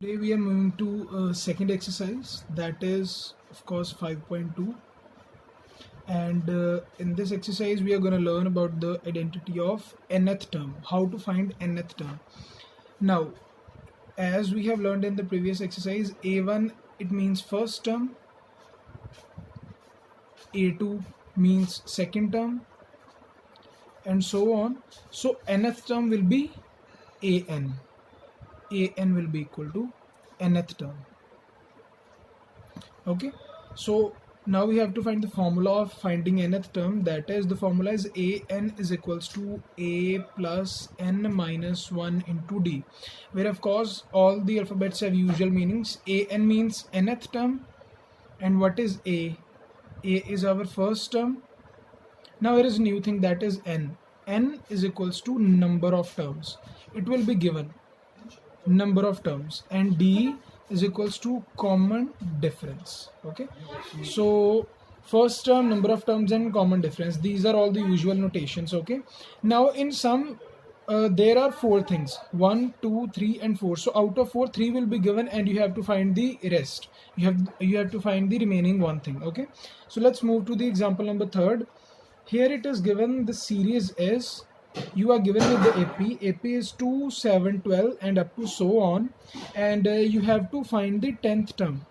Today we are moving to second exercise, that is of course 5.2, and in this exercise we are going to learn about the identity of nth term, how to find nth term. Now, as we have learned in the previous exercise, a1 it means first term, a2 means second term, and so on. So nth term will be an will be equal to nth term. Okay, so now we have to find the formula of finding nth term, that is the formula is an is equals to a plus n minus 1 into d, where of course all the alphabets have usual meanings. An means nth term, and what is a is our first term. Now here is a new thing, that is n is equals to number of terms. It will be given number of terms, and d is equals to common difference. Okay, so first term, number of terms, and common difference, these are all the usual notations. Okay, now in some there are four things, 1, 2, 3 and 4. So out of 4, 3 will be given, and you have to find the rest. You have to find the remaining one thing. Okay, so let's move to the example number 3rd. Here it is given the series is, you are given with the AP is 2, 7, 12 and up to so on, and you have to find the 10th term.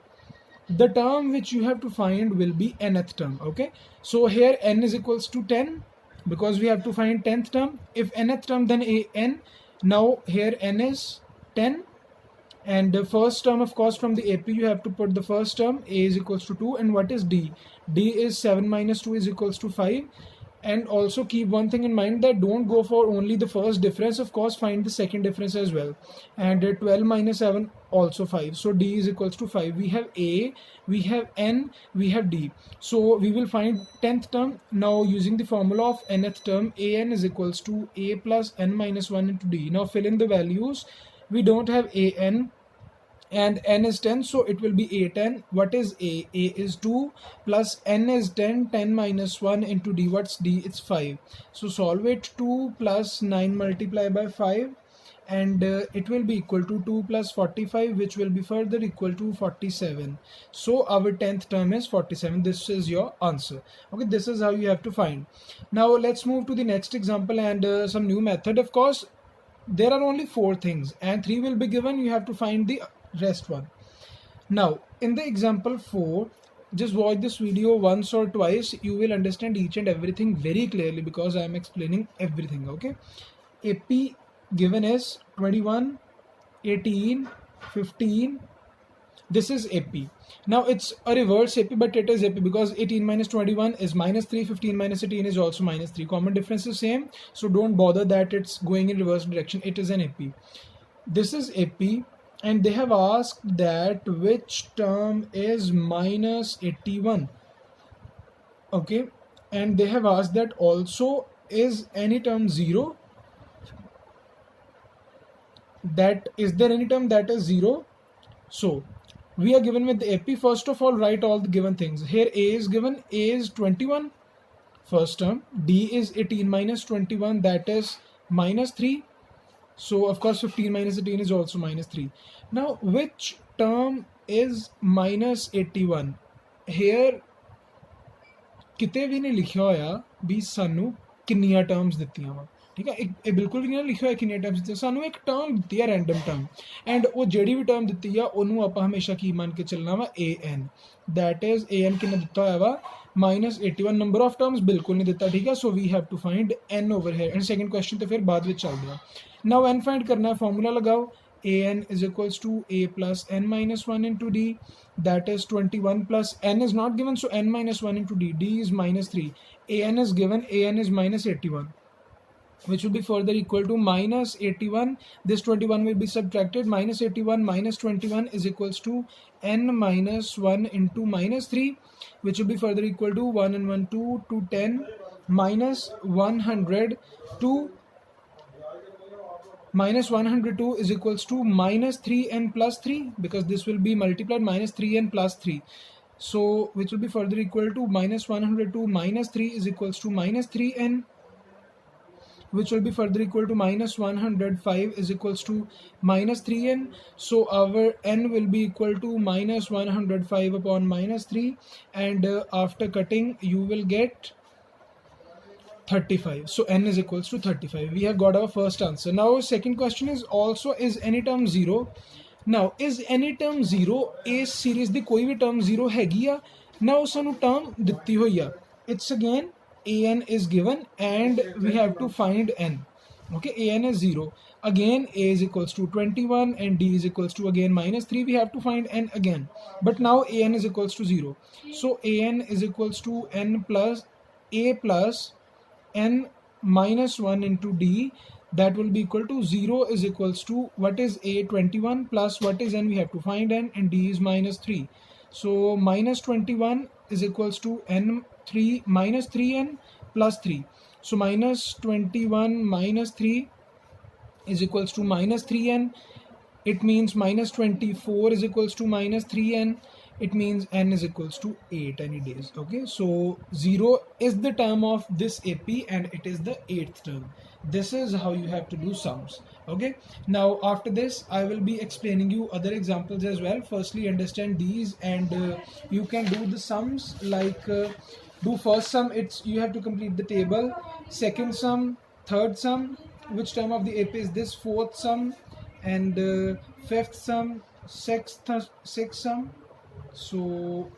The term which you have to find will be nth term. Okay, so here n is equals to 10 because we have to find 10th term. If nth term, then an. Now here n is 10, and the first term, of course, from the AP you have to put the first term, a is equals to 2, and what is d? D is 7 minus 2 is equals to 5. And also keep one thing in mind, that don't go for only the first difference, of course find the second difference as well. And 12 minus 7 also 5, so d is equals to 5. We have a, we have n, we have d, so we will find 10th term. Now using the formula of nth term, an is equals to a plus n minus 1 into d. Now fill in the values. We don't have an, and n is 10, so it will be a10. What is a is 2 plus n is 10, 10 minus 1 into d. What's d? It's 5. So solve it. 2 plus 9 multiplied by 5, and it will be equal to 2 plus 45, which will be further equal to 47. So our 10th term is 47. This is your answer. Okay, this is how you have to find. Now let's move to the next example and some new method. Of course there are only 4 things and 3 will be given. You have to find the rest one. Now in the example 4, just watch this video once or twice. You will understand each and everything very clearly because I am explaining everything. Okay, AP given is 21, 18, 15. This is AP. Now it's a reverse AP, but it is AP because 18 minus 21 is minus 3, 15 minus 18 is also minus 3. Common difference is same, so don't bother that it's going in reverse direction. It is an AP. This is AP, and they have asked that which term is minus 81. Okay, and they have asked that also is any term 0, that is there any term that is 0. So we are given with the AP. First of all, write all the given things. Here a is given, a is 21 first term, d is 18 minus 21, that is minus 3. So of course 15 minus 18 is also minus 3. Now which term is minus 81? Here किते भी नहीं लिखा होया भी सानू किन्नियां terms दित्तियां वा, ठीक है, एक बिल्कुल भी नहीं लिखा होया किन्नियां टर्म्स दित्तियां. सानू एक टर्म दित्ती है रैंडम टर्म, एंड वो जेड़ी भी टर्म दित्ती है ओनू आपां हमेशा की मान के चलना वा an, दैट इज an किन्ना दित्ता होया वा minus 81. नंबर ऑफ टर्म्स बिल्कुल नहीं दिता, ठीक है. So we have to find n over here, and second question तो फिर बाद विच चलदा. नाउ n फाइंड करना है, फार्मूला लगाओ. an is equals to a plus n minus 1 into d, that is 21 plus n is not given, so n minus 1 into d. D is minus 3. an is given, an is minus 81, which will be further equal to minus 81. This 21 will be subtracted. Minus 81 minus 21 is equals to n minus 1 into minus 3, which will be further equal to 1 and 1 2 to 10 minus 102. Minus 102 is equals to minus 3n plus 3, because this will be multiplied, minus 3n plus 3. So which will be further equal to minus 102 minus 3 is equals to minus 3n. which will be further equal to minus 105 is equals to minus 3n. So our n will be equal to minus 105 upon minus 3, and after cutting you will get 35. So n is equals to 35. We have got our first answer. Now second question is also, is any term 0? Now is any term 0? इस series ਦੀ कोई भी term 0 हैगी आ? Now ਸਾਨੂੰ term ਦਿੱਤੀ ਹੋਈ ਆ. It's again an is given and we have to find n. Okay, an is 0. Again a is equals to 21 and d is equals to again minus 3. We have to find n again. But now an is equals to 0. So an is equals to n plus a plus n minus 1 into d. That will be equal to 0 is equals to, what is a, 21, plus what is n, we have to find n, and d is minus 3. So minus 21 is equals to n 3 minus 3n plus 3. So minus 21 minus 3 is equals to minus 3n. It means minus 24 is equals to minus 3n. It means n is equals to 8 any days. Okay, so 0 is the term of this AP and it is the 8th term. This is how you have to do sums. Okay, now after this I will be explaining you other examples as well. Firstly understand these, and you can do the sums like do first sum, it's you have to complete the table. Second sum, third sum, which term of the AP is this, fourth sum, and fifth sum, sixth sum, so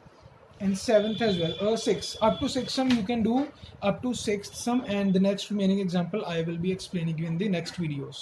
and seventh as well, 6 up to 6 sum you can do up to 6th sum, and the next remaining example I will be explaining you in the next videos.